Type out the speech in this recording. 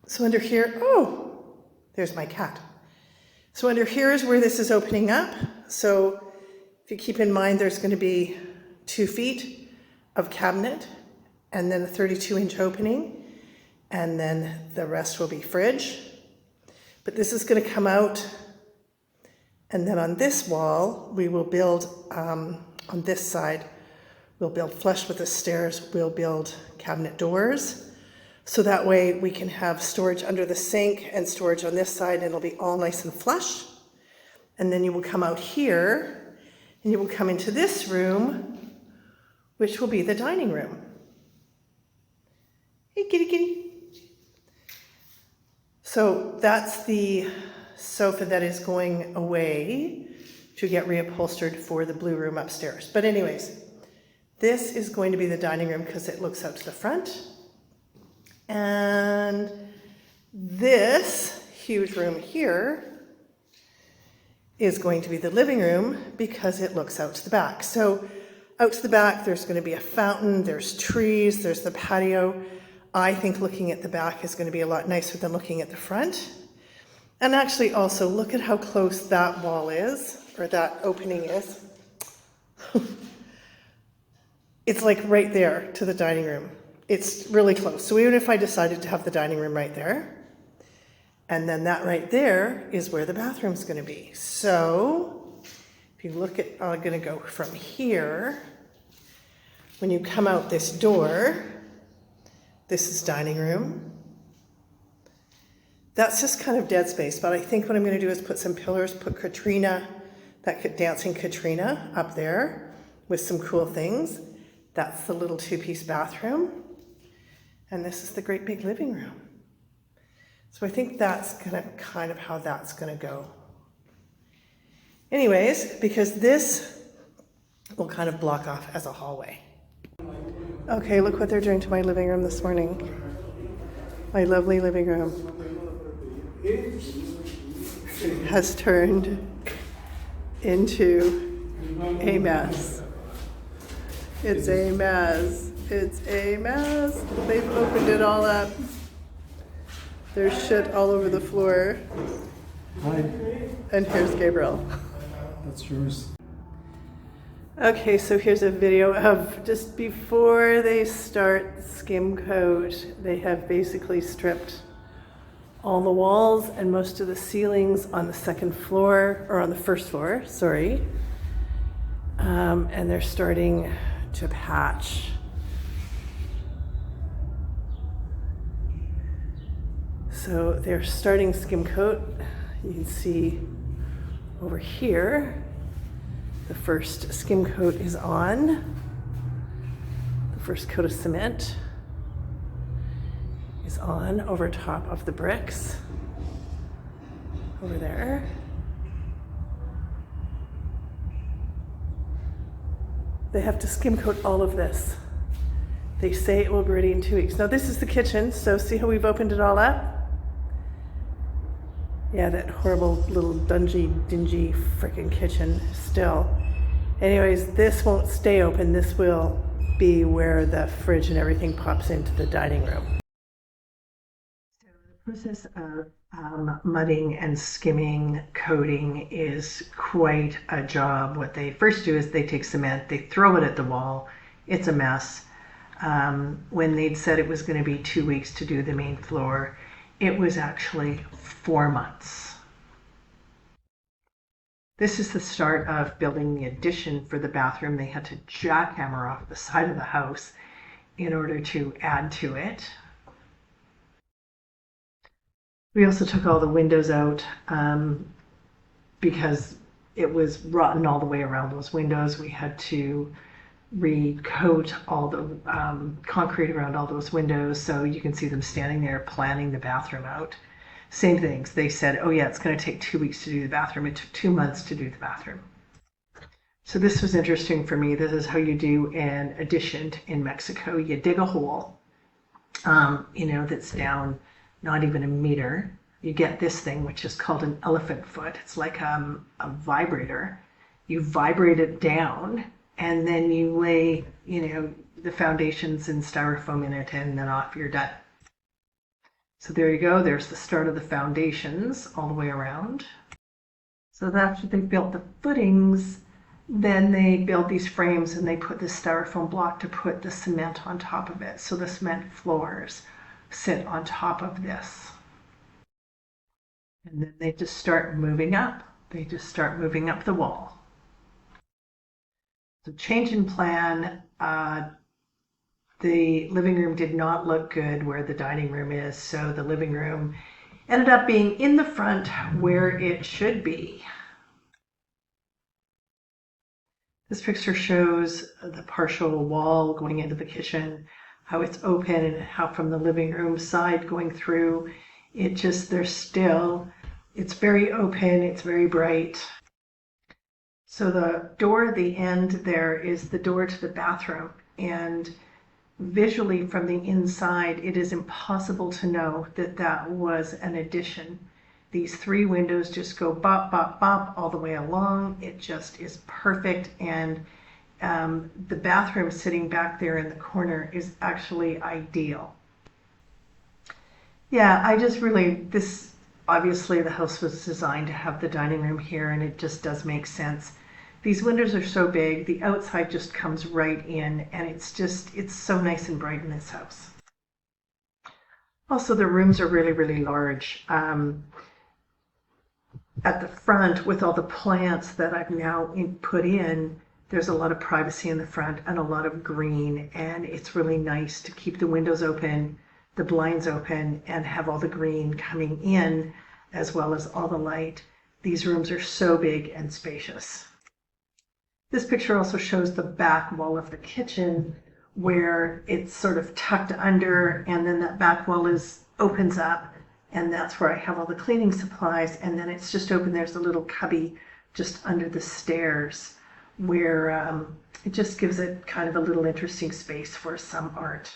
So under here, oh, there's my cat. So under here is where this is opening up. So if you keep in mind, there's going to be 2 feet of cabinet and then a 32-inch opening, and then the rest will be fridge. But this is going to come out, and then on this wall, we will build, on this side, we'll build flush with the stairs, we'll build cabinet doors. So that way we can have storage under the sink and storage on this side, and it'll be all nice and flush. And then you will come out here and you will come into this room, which will be the dining room. Hey, kitty, kitty. So that's the sofa that is going away to get reupholstered for the blue room upstairs. But anyways, this is going to be the dining room because it looks out to the front. And this huge room here is going to be the living room because it looks out to the back. So out to the back, there's going to be a fountain, there's trees, there's the patio. I think looking at the back is going to be a lot nicer than looking at the front. And actually also look at how close that wall is, or that opening is. It's like right there to the dining room. It's really close. So even if I decided to have the dining room right there, and then that right there is where the bathroom's going to be. So if you look at, I'm going to go from here. When you come out this door, this is dining room. That's just kind of dead space, but I think what I'm going to do is put some pillars, put Katrina, that dancing Katrina up there with some cool things. That's the little 2-piece bathroom. And this is the great big living room. So I think that's gonna kind of how that's gonna go. Anyways, because this will kind of block off as a hallway. Okay, look what they're doing to my living room this morning. My lovely living room has turned into a mess. It's a mess. It's a mess. They've opened it all up. There's shit all over the floor. Hi. And here's Gabriel. That's yours. Okay, so here's a video of just before they start the skim coat. They have basically stripped all the walls and most of the ceilings on the second floor, or on the first floor, sorry. And they're starting to patch. So they're starting skim coat. You can see over here, the first skim coat is on. The first coat of cement is on over top of the bricks over there. They have to skim coat all of this. They say it will be ready in 2 weeks. Now this is the kitchen, so see how we've opened it all up? Yeah, that horrible little dingy frickin' kitchen still. Anyways, this won't stay open. This will be where the fridge and everything pops into the dining room. So the process of mudding and skimming coating is quite a job. What they first do is they take cement, they throw it at the wall. It's a mess. When they'd said it was going to be 2 weeks to do the main floor, it was actually 4 months. This is the start of building the addition for the bathroom. They had to jackhammer off the side of the house in order to add to it. We also took all the windows out because it was rotten all the way around those windows. We had to recoat all the concrete around all those windows, so you can see them standing there planning the bathroom out. Same things. They said, oh yeah, it's going to take 2 weeks to do the bathroom. It took 2 months to do the bathroom. So this was interesting for me. This is how you do an addition in Mexico. You dig a hole, that's down not even a meter. You get this thing, which is called an elephant foot. It's like a vibrator. You vibrate it down, and then you lay, the foundations and styrofoam in it, and then off you're done. So there you go. There's the start of the foundations all the way around. So after they built the footings, then they build these frames and they put this styrofoam block to put the cement on top of it. So the cement floors sit on top of this. And then they just start moving up. They just start moving up the wall. So change in plan. The living room did not look good where the dining room is, so the living room ended up being in the front where it should be. This picture shows the partial wall going into the kitchen, how it's open, and how from the living room side going through, it's very open, it's very bright. So the door at the end there is the door to the bathroom, and visually from the inside, it is impossible to know that that was an addition. These 3 windows just go bop, bop, bop all the way along. It just is perfect. And the bathroom sitting back there in the corner is actually ideal. Yeah, obviously the house was designed to have the dining room here, and it just does make sense. These windows are so big, the outside just comes right in, and it's so nice and bright in this house. Also, the rooms are really, really large. At the front, with all the plants that I've now put in, there's a lot of privacy in the front and a lot of green, and it's really nice to keep the windows open, the blinds open, and have all the green coming in as well as all the light. These rooms are so big and spacious. This picture also shows the back wall of the kitchen where it's sort of tucked under, and then that back wall opens up, and that's where I have all the cleaning supplies, and then it's just open. There's a little cubby just under the stairs where it just gives it kind of a little interesting space for some art.